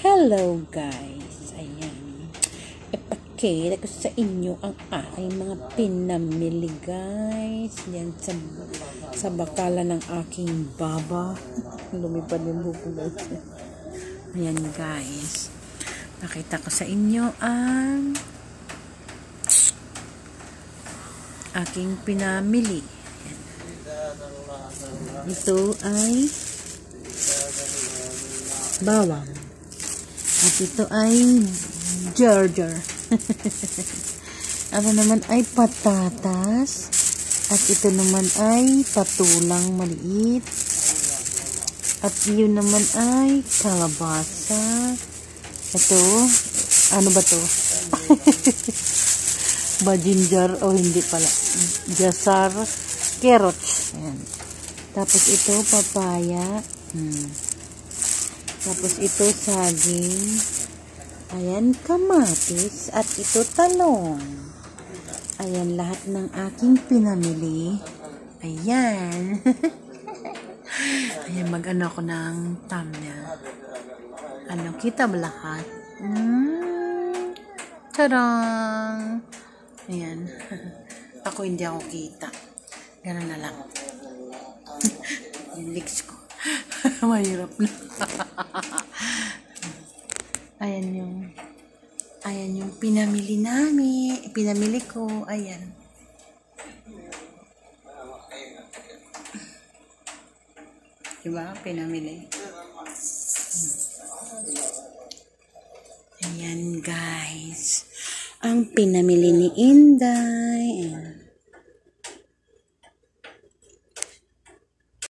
Hello guys, ayan, ipakita ko sa inyo ang aking mga pinamili guys, yan sa bakala ng aking baba. Lumipad yung buko guys. Ayan guys, nakita ko sa inyo ang aking pinamili. Ayan. Ito ay bawang. At ito ay Jar-Jar. Ano naman ay patatas. At ito naman ay patulang maliit. At yun naman ay kalabasa. Ito, ano ba to? Bajinjar o hindi pala. Jasar carrots. Ayan. Tapos ito papaya. Tapos ito saging. Ayan, kamatis. At ito talong. Ayan, lahat ng aking pinamili. Ayan. Ayan, mag-ano ako ng thumbnail. Ano, kita ba lahat? Tadang! Ayan. Ako hindi ako kita. Ganun na lang. Yung legs ko. Mahirap na. Ayan yung pinamili namin. Pinamili ko. Ayan. Diba? Pinamili. Ayan guys. Ang pinamili ni Inday. Ayan.